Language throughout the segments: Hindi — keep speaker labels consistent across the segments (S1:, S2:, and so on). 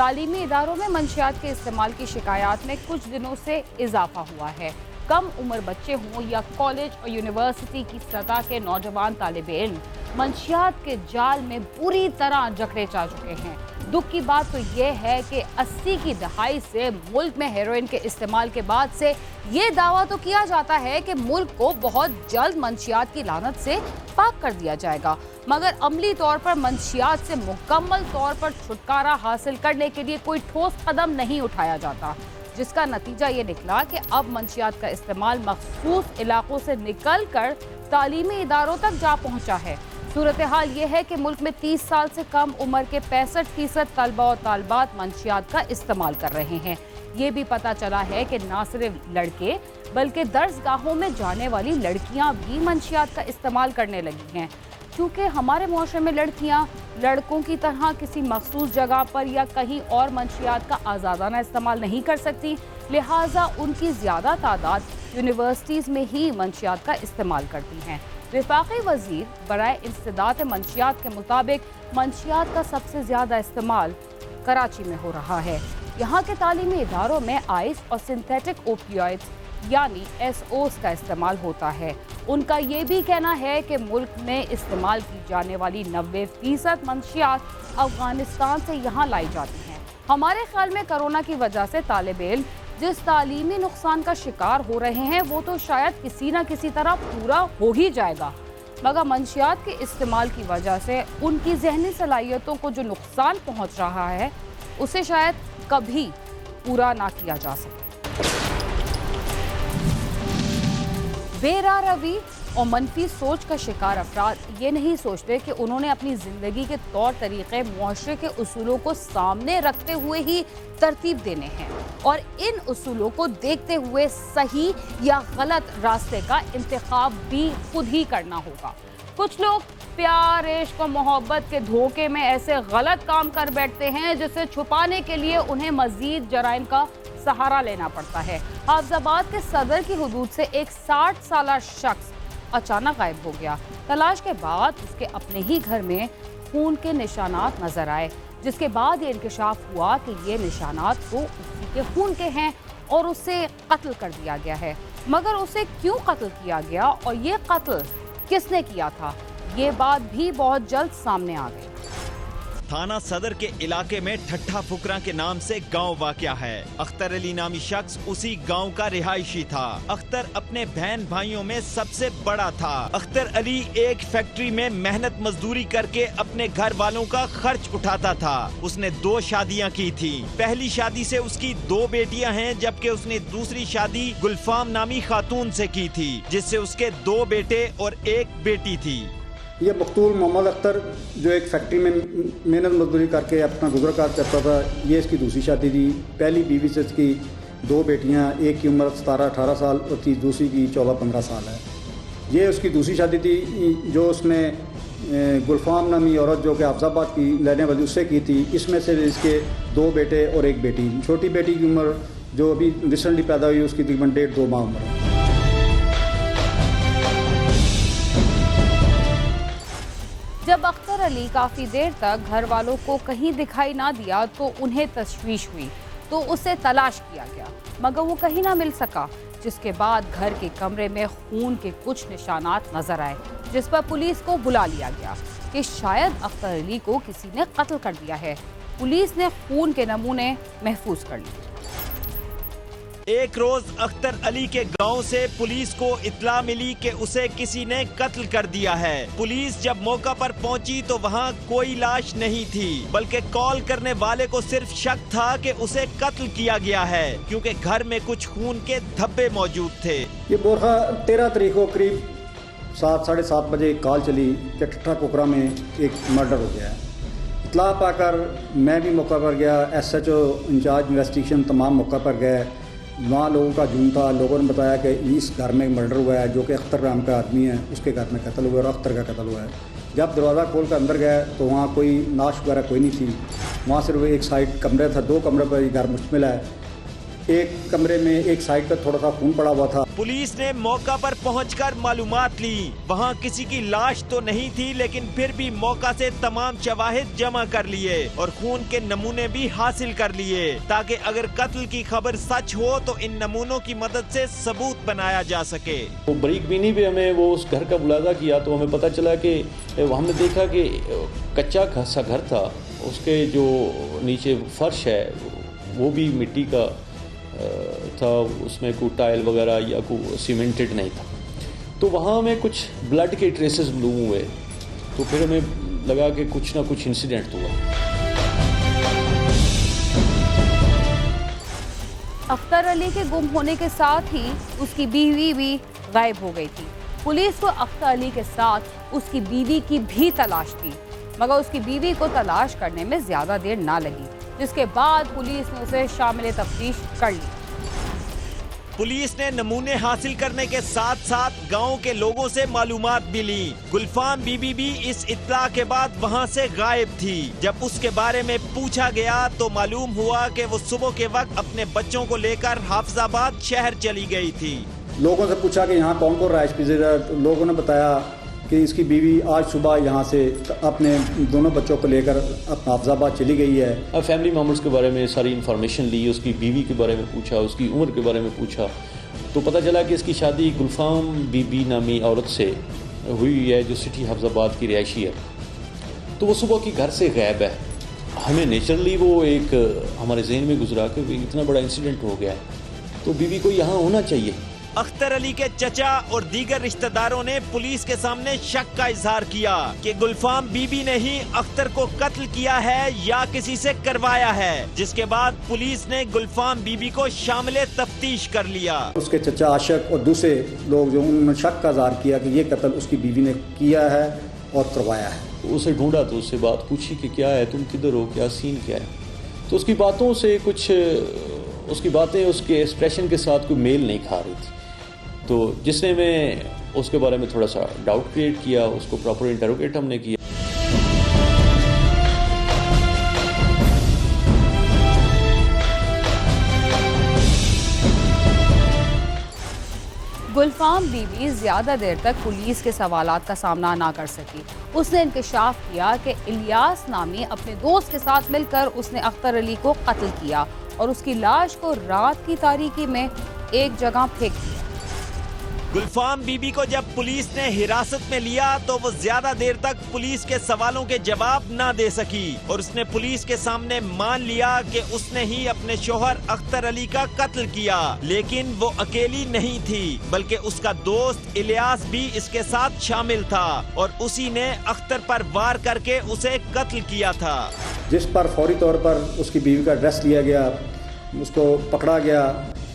S1: तालीमी इदारों में मंशियात के इस्तेमाल की शिकायत में कुछ दिनों से इजाफा हुआ है। कम उम्र बच्चे हों या कॉलेज और यूनिवर्सिटी की सतह के नौजवान तालिबे इल्म मंशियात के जाल में बुरी तरह जकड़े जा चुके हैं। दुख की बात तो यह है कि 80 की दहाई से मुल्क में हेरोइन के इस्तेमाल के बाद से ये दावा तो किया जाता है कि मुल्क को बहुत जल्द मंशियात की लानत से पाक कर दिया जाएगा, मगर अमली तौर पर मंशियात से मुकम्मल तौर पर छुटकारा हासिल करने के लिए कोई ठोस कदम नहीं उठाया जाता, जिसका नतीजा ये निकला कि अब मंशियात का इस्तेमाल मखसूस इलाकों से निकल कर तालीमी इदारों तक जा पहुंचा है। सूरत हाल ये है कि मुल्क में 30 साल से कम उम्र के 65% तलबा और तालबात मंशियात का इस्तेमाल कर रहे हैं। ये भी पता चला है कि ना सिर्फ लड़के बल्कि दर्सगाहों में जाने वाली लड़कियां भी मंशियात का इस्तेमाल करने लगी हैं। क्योंकि हमारे मुआशरे में लड़कियां लड़कों की तरह किसी मखसूस जगह पर या कहीं और मंशियात का आज़ादाना इस्तेमाल नहीं कर सकती, लिहाजा उनकी ज़्यादा तादाद यूनिवर्सिटीज़ में ही मंशियात का इस्तेमाल करती हैं। वफाकी वज़ीर बराए इंसदाद मंशियात के मुताबिक मंशियात का सबसे ज़्यादा इस्तेमाल कराची में हो रहा है। यहाँ के तालीमी इदारों में आइस और सिंथेटिक ओपियोइड्स यानी SOs का इस्तेमाल होता है। उनका ये भी कहना है कि मुल्क में इस्तेमाल की जाने वाली 90% मंशियात अफगानिस्तान से यहाँ लाई जाती हैं। हमारे ख्याल में कोरोना की वजह से तालिबे इल्म जिस तालीमी नुकसान का शिकार हो रहे हैं वो तो शायद किसी न किसी तरह पूरा हो ही जाएगा, मगर मंशियात के इस्तेमाल की वजह से उनकी जहनी सलाहियतों को जो नुकसान पहुँच रहा है उसे शायद कभी पूरा ना किया जा सके। बेराह रवी और मनफी सोच का शिकार अफराद ये नहीं सोचते कि उन्होंने अपनी ज़िंदगी के तौर तरीक़े मुआशरे के उसूलों को सामने रखते हुए ही तरतीब देने हैं और इन उसूलों को देखते हुए सही या गलत रास्ते का इंतखाब भी खुद ही करना होगा। कुछ लोग प्यार, इश्क और मोहब्बत के धोखे में ऐसे गलत काम कर बैठते हैं जिसे छुपाने के लिए उन्हें मज़ीद जराइम का सहारा लेना पड़ता है। हाफिजाबाद के सदर की हुदूद से एक 60 साला शख्स अचानक गायब हो गया। तलाश के बाद उसके अपने ही घर में खून के निशानात नजर आए, जिसके बाद ये इंकशाफ हुआ कि ये निशानात तो उसी के खून के हैं और उसे कत्ल कर दिया गया है। मगर उसे क्यों कत्ल किया गया और ये कत्ल किसने किया था, ये बात भी बहुत जल्द सामने आ गई।
S2: थाना सदर के इलाके में ठट्ठा फुकरा के नाम से गांव वाक़या है। अख्तर अली नामी शख्स उसी गांव का रिहायशी था। अख्तर अपने बहन भाइयों में सबसे बड़ा था। अख्तर अली एक फैक्ट्री में मेहनत मजदूरी करके अपने घर वालों का खर्च उठाता था। उसने 2 शादियां की थी। पहली शादी से उसकी 2 बेटियां हैं, जबकि उसने दूसरी शादी गुलफाम नामी खातून से की थी, जिससे उसके 2 बेटे और 1 बेटी थी।
S3: ये मकतूल मोहम्मद अख्तर जो एक फैक्ट्री में मेहनत मजदूरी करके अपना गुजर काट करता था, ये इसकी दूसरी शादी थी। पहली बीवी से इसकी 2 बेटियां, एक की उम्र 17-18 साल और दूसरी की 14-15 साल है। ये उसकी दूसरी शादी थी जो उसने गुलफाम नामी औरत जो कि हाफिजाबाद की रहने वाली उससे की थी। इसमें से इसके 2 बेटे और 1 बेटी। छोटी बेटी की उम्र जो अभी रिसेंटली पैदा हुई उसकी तकरीबन 1.5-2 माह उम्र है।
S1: जब अख्तर अली काफ़ी देर तक घर वालों को कहीं दिखाई ना दिया तो उन्हें तशवीश हुई, तो उसे तलाश किया गया, मगर वो कहीं ना मिल सका। जिसके बाद घर के कमरे में खून के कुछ निशानात नजर आए, जिस पर पुलिस को बुला लिया गया कि शायद अख्तर अली को किसी ने कत्ल कर दिया है। पुलिस ने खून के नमूने महफूज कर लिए।
S2: एक रोज अख्तर अली के गांव से पुलिस को इत्तला मिली कि उसे किसी ने कत्ल कर दिया है। पुलिस जब मौका पर पहुंची तो वहां कोई लाश नहीं थी, बल्कि कॉल करने वाले को सिर्फ शक था कि उसे कत्ल किया गया है, क्योंकि घर में कुछ खून के धब्बे मौजूद थे।
S3: ये बोरखा 13 तारीख को करीब 7-7:30 बजे कॉल चली कि ठट्ठा कुकरा में एक मर्डर हो गया है। इत्तला पाकर मैं भी मौका पर गया, SHO इंचार्ज इन्वेस्टिगेशन तमाम मौका पर गए। वहाँ लोगों का जुम था। लोगों ने बताया कि इस घर में मर्डर हुआ है, जो कि अख्तर नाम का आदमी है, उसके घर में कत्ल हुआ है और अख्तर का कत्ल हुआ है। जब दरवाज़ा खोल कर अंदर गए तो वहाँ कोई नाश वगैरह कोई नहीं थी। वहाँ सिर्फ एक साइड कमरे था, 2 कमरे पर घर मुश्तमिल है। एक कमरे में एक साइड पर थोड़ा सा खून पड़ा हुआ था।
S2: पुलिस ने मौका पर पहुंचकर मालूमात ली। वहां किसी की लाश तो नहीं थी, लेकिन फिर भी मौका से तमाम शवाहिद जमा कर लिए और खून के नमूने भी हासिल कर लिए, ताकि अगर कत्ल की खबर सच हो तो इन नमूनों की मदद से सबूत बनाया जा सके।
S4: वो बरीक बीनी पे हमें वो उस घर का मुलाजा किया तो हमें पता चला कि हमने देखा कि कच्चा सा घर था, उसके जो नीचे फर्श है वो भी मिट्टी का था, उसमें कोई टाइल वगैरह या कोई सीमेंटेड नहीं था। तो वहाँ हमें कुछ ब्लड के ट्रेसेस मालूम हुए, तो फिर हमें लगा कि कुछ ना कुछ इंसिडेंट हुआ।
S1: अख्तर अली के गुम होने के साथ ही उसकी बीवी भी गायब हो गई थी। पुलिस को अख्तर अली के साथ उसकी बीवी की भी तलाश थी, मगर उसकी बीवी को तलाश करने में ज्यादा देर ना लगी, जिसके बाद पुलिस ने उसे शामिल तफ्तीश कर लिया।
S2: पुलिस ने नमूने हासिल करने के साथ साथ गांव के लोगों से मालूमात भी ली। गुलफाम बीबी भी इस इत्तला के बाद वहां से गायब थी। जब उसके बारे में पूछा गया तो मालूम हुआ कि वो सुबह के वक्त अपने बच्चों को लेकर हाफिजाबाद शहर चली गई थी।
S3: लोगों से पूछा कि यहाँ कौन कौन रहायश पजीर है, तो लोगों ने बताया कि इसकी बीवी आज सुबह यहाँ से अपने दोनों बच्चों को लेकर हाफिजाबाद चली गई है।
S4: अब फैमिली मेम्बर्स के बारे में सारी इन्फॉर्मेशन ली, उसकी बीवी के बारे में पूछा, उसकी उम्र के बारे में पूछा, तो पता चला कि इसकी शादी गुलफाम बीबी नामी औरत से हुई है जो सिटी हाफिजाबाद की रिहायशी है। तो वो सुबह की घर से गायब है। हमें नेचुरली वो एक हमारे जहन में गुजरा कि इतना बड़ा इंसिडेंट हो गया है तो बीवी को यहाँ होना चाहिए।
S2: अख्तर अली के चचा और दीगर रिश्तेदारों ने पुलिस के सामने शक का इजहार किया कि गुलफाम बीबी ने ही अख्तर को कत्ल किया है या किसी से करवाया है, जिसके बाद पुलिस ने गुलफाम बीबी को शामिल तफ्तीश कर लिया।
S3: उसके चचा आशिक और दूसरे लोग जो उन्होंने शक का इजहार किया कि ये कत्ल उसकी बीवी ने किया है और करवाया है।
S4: उसे ढूंढा तो उससे बात पूछी कि क्या है, तुम किधर हो, क्या सीन क्या है। तो उसकी बातों से कुछ उसकी बातें उसके एक्सप्रेशन के साथ कोई मेल नहीं खा रही थी। तो जिसने में उसके बारे में थोड़ा सा डाउट क्रिएट किया, उसको प्रॉपर इंटरोगेट हमने किया।
S1: गुलफाम बीबी ज्यादा देर तक पुलिस के सवालात का सामना ना कर सकी। उसने इंकशाफ किया कि इलियास नामी अपने दोस्त के साथ मिलकर उसने अख्तर अली को कत्ल किया और उसकी लाश को रात की तारीकी में एक जगह फेंक दिया।
S2: गुलफाम बीबी को जब पुलिस ने हिरासत में लिया तो वो ज्यादा देर तक पुलिस के सवालों के जवाब ना दे सकी और उसने पुलिस के सामने मान लिया कि उसने ही अपने शोहर अख्तर अली का कत्ल किया। लेकिन वो अकेली नहीं थी, बल्कि उसका दोस्त इलियास भी इसके साथ शामिल था और उसी ने अख्तर पर वार करके उसे कत्ल किया था।
S3: जिस पर फौरी तौर पर उसकी बीवी का एड्रेस लिया गया, उसको पकड़ा गया,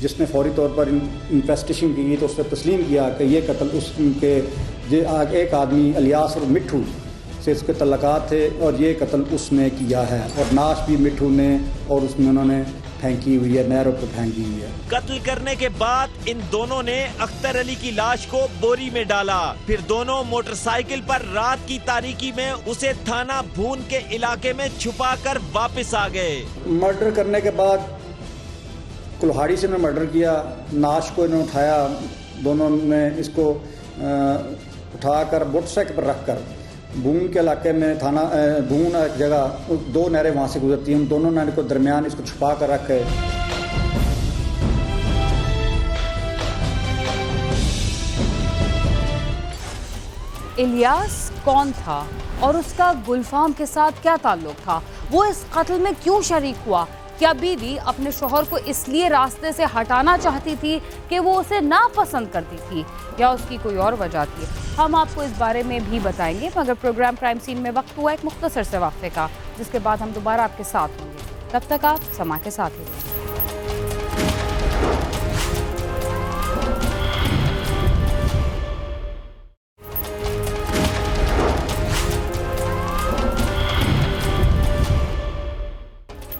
S3: जिसने फौरी तौर पर इन्वेस्टिगेशन की तो उसने तस्लीम किया कि ये कत्ल उसके एक आदमी इलियास और मिट्ठू से इसके तल्लुकात थे और ये कत्ल उसने किया है और नाश भी मिट्ठू ने और उसमें उन्होंने फेंकी हुई है, नहरों पर फेंकी हुई है।
S2: कत्ल करने के बाद इन दोनों ने अख्तर अली की लाश को बोरी में डाला, फिर दोनों मोटरसाइकिल पर रात की तारीकी में उसे थाना भून के इलाके में छुपा कर वापस आ गए।
S3: मर्डर करने के बाद कुल्हाड़ी से ने मर्डर किया, नाश को इन्होंने उठाया, दोनों ने इसको उठाकर मोटरसाइकिल पर रखकर भून के इलाके में थाना भून एक जगह, दो नहरें वहाँ से गुजरती हैं, उन दोनों नहर को दरमियान इसको छुपा कर रखे।
S1: इलियास कौन था और उसका गुलफाम के साथ क्या ताल्लुक था? वो इस कत्ल में क्यों शरीक हुआ? क्या बीवी अपने शोहर को इसलिए रास्ते से हटाना चाहती थी कि वो उसे नापसंद करती थी या उसकी कोई और वजह थी? हम आपको इस बारे में भी बताएंगे, मगर प्रोग्राम क्राइम सीन में वक्त हुआ एक मुख्तसर से वक्फे का, जिसके बाद हम दोबारा आपके साथ होंगे। तब तक आप समा के साथ ही रहिए।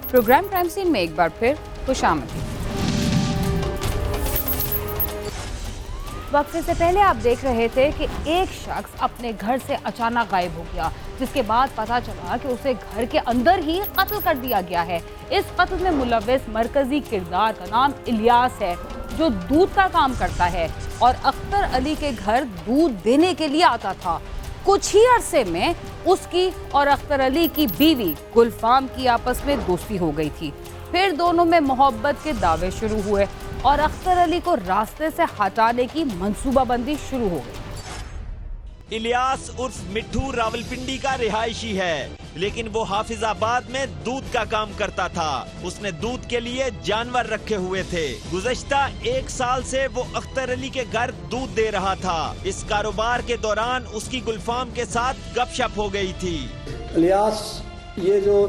S1: प्रोग्राम क्राइम सीन में एक बार फिर खुशामदीद। वक्फे से पहले आप देख रहे थे कि एक शख्स अपने घर से अचानक गायब हो गया, जिसके बाद पता चला कि उसे घर के अंदर ही कत्ल कर दिया गया है। इस कत्ल में मुलव्विस मरकजी किरदार का नाम इलियास है, जो दूध का काम करता है और अख्तर अली के घर दूध देने के लिए आता था। कुछ ही अरसे में उसकी और अख्तर अली की बीवी गुलफाम की आपस में दोस्ती हो गई थी। फिर दोनों में मोहब्बत के दावे शुरू हुए और अख्तर अली को रास्ते से हटाने की मंसूबाबंदी शुरू हो गई।
S2: इलियास उर्फ मिट्ठू रावलपिंडी का रिहायशी है, लेकिन वो हाफिजाबाद में दूध का काम करता था। उसने दूध के लिए जानवर रखे हुए थे। गुज़श्ता 1 साल से वो अख्तर अली के घर दूध दे रहा था। इस कारोबार के दौरान उसकी गुलफाम के साथ गपशप हो गई थी।
S3: इलियास, ये जो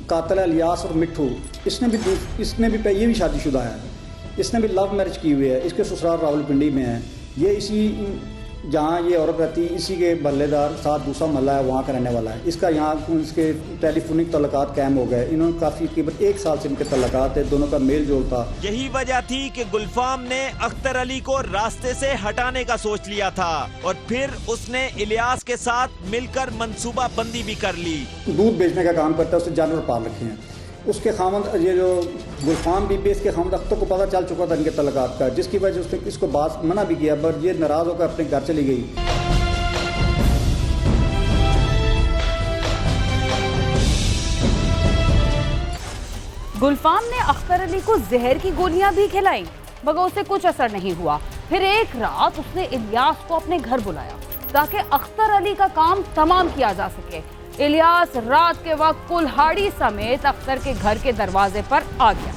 S3: कातिल है इलियास और मिट्ठू, इसने भी ये भी शादीशुदा है। इसने भी लव मैरिज की हुई है। इसके ससुराल रावलपिंडी में है। ये इसी जहाँ ये औरत रहती है इसी के बल्लेदार साथ दूसरा महल्ला है, वहाँ का रहने वाला है। इसका यहाँ इसके टेलीफोनिक तल्लुकात कायम हो गए। इन्होंने काफी कीमत 1 साल से इनके तल्लुकात है, दोनों का मेल जोल था।
S2: यही वजह थी कि गुलफाम ने अख्तर अली को रास्ते से हटाने का सोच लिया था और फिर उसने इलियास के साथ मिलकर मंसूबा बंदी भी कर ली।
S3: दूध बेचने का काम करता है, उसने जानवर पाल रखे हैं। उसके खामद, ये जो गुलफाम बीबी, इसके खामद अख्तर को पता चल चुका था इनके तल्लुकात का, जिसकी वजह से उसने इसको बात मना भी किया, पर ये नाराज होकर अपने घर चली गई।
S1: गुलफाम ने अख्तर अली को जहर की गोलियां भी खिलाई, मगर उसे कुछ असर नहीं हुआ। फिर एक रात उसने इलियास को अपने घर बुलाया ताकि अख्तर अली का काम तमाम किया जा सके। इलियास रात के वक्त कुल्हाड़ी समेत अख्तर के घर के दरवाजे पर आ गया।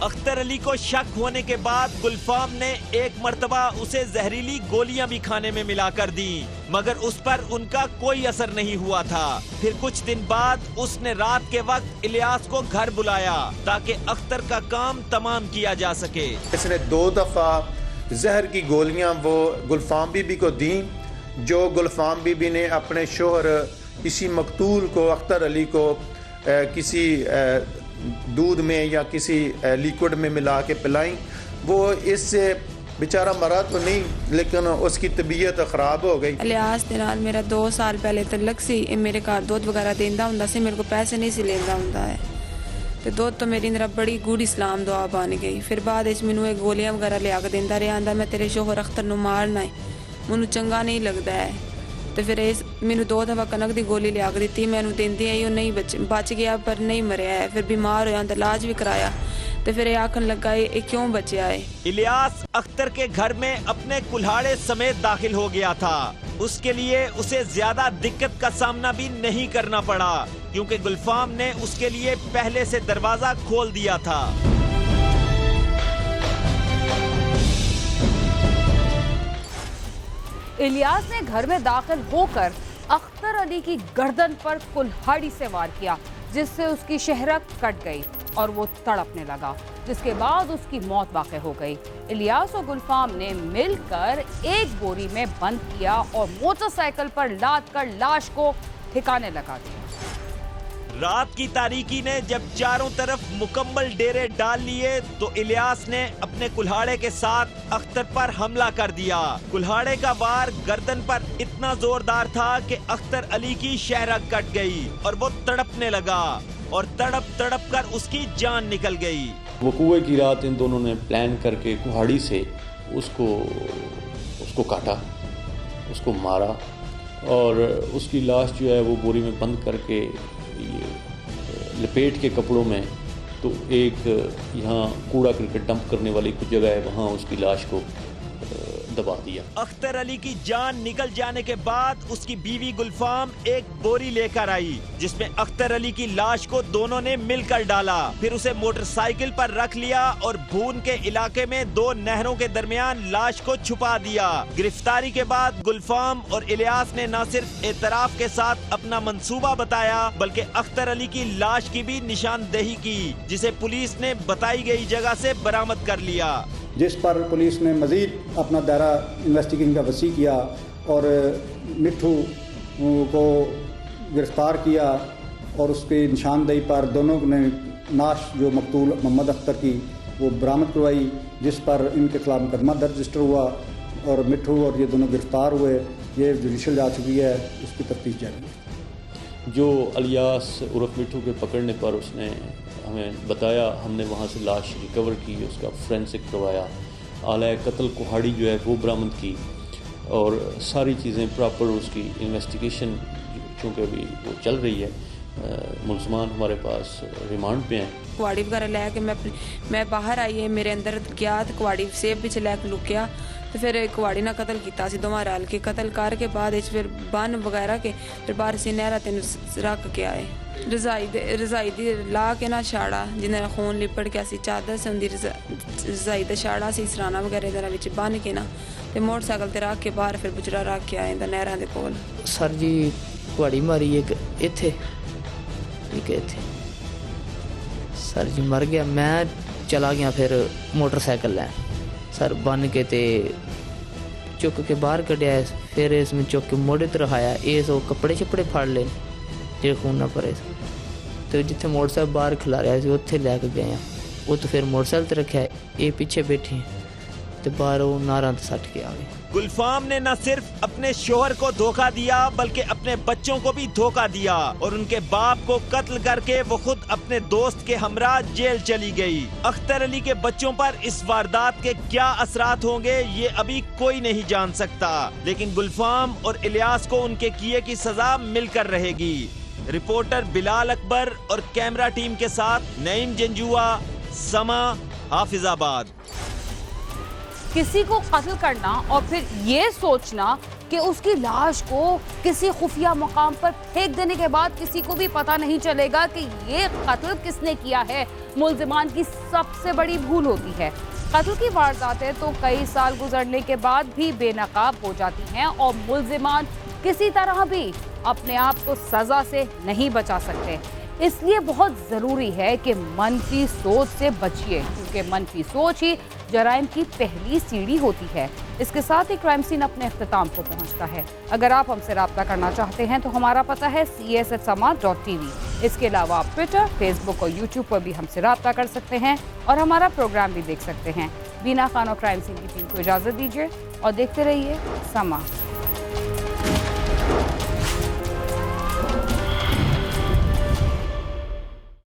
S2: अख्तर अली को शक होने के बाद गुलफाम ने एक मर्तबा उसे जहरीली गोलियां भी खाने में मिलाकर दी, मगर उस पर उनका कोई असर नहीं हुआ था। फिर कुछ दिन बाद उसने रात के वक्त इलियास को घर बुलाया ताकि अख्तर का काम तमाम किया जा सके।
S5: इसने 2 दफा जहर की गोलियां वो गुलफाम बीबी को दी, जो गुलफाम बीबी ने अपने शोहर किसी मकतूल को, अख्तर अली को किसी दूध में या किसी लिक्विड में मिला के पिलाई। वो इससे बेचारा मरा तो नहीं, लेकिन उसकी तबीयत खराब हो गई।
S6: इलियास दे नाल मेरा 2 साल पहले तलक सी। मेरे घर दूध वगैरह देंदा हुंदा सी, मेरे को पैसे नहीं सी लेंदा हुंदा है ते दूध तो मेरी अंदर बड़ी गूढ़ी सलाम दुआ बन गई। फिर बाद इच मैनू गोलियां वगैरह लिया के देंदा रहा, आंदा मैं तेरे शोहर अख्तर नू मारना है, मैनू चंगा नहीं लगता है। तो फिर मैनू 2 दफा कनक की गोली लिया के दी, मैनू देंदी आई, नहीं बच गया पर नहीं मरिया है। फिर बीमार होया, इलाज भी कराया, तो फिर आखन लगा ये क्यों बचा है।
S2: इलियास अख्तर के घर में अपने कुल्हाड़े समेत दाखिल हो गया था। उसके लिए उसे ज्यादा दिक्कत का सामना भी नहीं करना पड़ा, क्योंकि गुलफाम ने उसके लिए पहले से दरवाजा खोल दिया था।
S1: इलियास ने घर में दाखिल होकर अख्तर अली की गर्दन पर कुल्हाड़ी से वार किया, जिससे उसकी शहरक कट गई और वो तड़पने लगा, जिसके बाद उसकी मौत वाक़ई हो गई। इलियास और गुलफाम ने मिलकर एक बोरी में बंद किया और मोटरसाइकिल पर लाद कर लाश को ठिकाने लगा दिया।
S2: रात की तारीकी ने जब चारों तरफ मुकम्मल डेरे डाल लिए तो इलियास ने अपने कुल्हाड़े के साथ अख्तर पर हमला कर दिया। कुल्हाड़े का वार गर्दन पर इतना जोरदार था कि अख्तर अली की शहरक कट गई और वो तड़पने लगा और तड़प तड़प कर उसकी जान निकल गई।
S4: वकूए की रात इन दोनों ने प्लान करके कुल्हाड़ी से उसको काटा, उसको मारा और उसकी लाश जो है वो बोरी में बंद करके ये लपेट के कपड़ों में, तो एक यहाँ कूड़ा करकट डंप करने वाली कुछ जगह है, वहाँ उसकी लाश को दबा दिया।
S2: अख्तर अली की जान निकल जाने के बाद उसकी बीवी गुलफाम एक बोरी लेकर आई, जिसमें अख्तर अली की लाश को दोनों ने मिलकर डाला। फिर उसे मोटरसाइकिल पर रख लिया और भून के इलाके में 2 नहरों के दरमियान लाश को छुपा दिया। गिरफ्तारी के बाद गुलफाम और इलियास ने न सिर्फ एतराफ के साथ अपना मंसूबा बताया, बल्कि अख्तर अली की लाश की भी निशानदेही की, जिसे पुलिस ने बताई गई जगह से बरामद कर लिया,
S3: जिस पर पुलिस ने मजीद अपना दायरा इन्वेस्टिगेशन का वसी किया और मिट्ठू को गिरफ्तार किया और उसकी निशानदेही पर दोनों ने नाश जो मकतूल मोहम्मद अख्तर की वो बरामद करवाई, जिस पर इनके खिलाफ मुकदमा दर्ज रजिस्टर हुआ और मिट्ठू और ये दोनों गिरफ्तार हुए, ये जुडिशल जा चुकी है, इसकी तफ्तीश जारी है।
S4: जो अलियास उर्फ मिट्ठू के पकड़ने पर उसने हमें बताया, हमने वहाँ से लाश रिकवर की, उसका फोरेंसिक करवाया, आला कत्ल कुहाड़ी जो है वो बरामद की और सारी चीज़ें प्रॉपर उसकी इन्वेस्टिगेशन चूँकि अभी वो चल रही है। मुलजमान हमारे पास रिमांड पे हैं।
S6: कुआड़ी वगैरह लैके मैं बाहर आई है, मेरे अंदर गया तो कुआड़ी सेब पिछले लैके लुकिया तो फिर कुआड़ी ना कतल किया सी, दोवां रल के कतल करके बाद फिर बन वगैरह के फिर बाहर से नहरा तेन रख के आए। रजाई दी ला के ना छाड़ा जिन्हें खून लिपट के असी चादर से उनकी रजाई का छाड़ा से सराना वगैरह विच बन के ना ते मोटरसाइकिल ते रख के बाहर फिर बुजरा रख के आए नहर के कोल।
S7: सर जी कुआड़ी मारी एक इत्थे एक इत्थे, सर जी मर गया। मैं चला गया फिर मोटरसाइकिल लैन, सर बन के ते चुक के बाहर कढ़िया, फिर इसमें चुक के मोड़े ते रखाया, इस कपड़े शपड़े फड़ ले जे खून ना भरे, तो जिथे मोटरसाइकिल बाहर खिलारिया सी उत्थे लैके गए हैं, उत्थे फिर मोटरसाइकिल ते रखा, ये पीछे बैठी तो बाहर वो नारा ते सट के आ गए।
S2: गुलफाम ने न सिर्फ अपने शोहर को धोखा दिया बल्कि अपने बच्चों को भी धोखा दिया और उनके बाप को कत्ल करके वो खुद अपने दोस्त के हमरा जेल चली गई। अख्तर अली के बच्चों पर इस वारदात के क्या असरात होंगे ये अभी कोई नहीं जान सकता, लेकिन गुलफाम और इलियास को उनके किए की सजा मिलकर रहेगी। रिपोर्टर बिलाल अकबर और कैमरा टीम के साथ नईम जंजुआ, समा, हाफिजाबाद।
S1: किसी को कत्ल करना और फिर ये सोचना कि उसकी लाश को किसी खुफिया मकाम पर फेंक देने के बाद किसी को भी पता नहीं चलेगा कि ये कत्ल किसने किया है, मुल्जिमान की सबसे बड़ी भूल होती है। कत्ल की वारदातें तो कई साल गुजरने के बाद भी बेनकाब हो जाती हैं और मुल्जिमान किसी तरह भी अपने आप को सजा से नहीं बचा सकते। इसलिए बहुत ज़रूरी है कि मनफी सोच से बचिए, क्योंकि मनफी सोच ही जराइम की पहली सीढ़ी होती है। इसके साथ ही क्राइम सीन अपने अख्ताम को पहुंचता है। अगर आप हमसे रब्ता करना चाहते हैं तो हमारा पता है cs@sama.tv। इसके अलावा आप ट्विटर, फेसबुक और यूट्यूब पर भी हमसे रब्ता कर सकते हैं और हमारा प्रोग्राम भी देख सकते हैं। बीना खान और क्राइम सीन की टीम को इजाज़त दीजिए और देखते रहिए समा।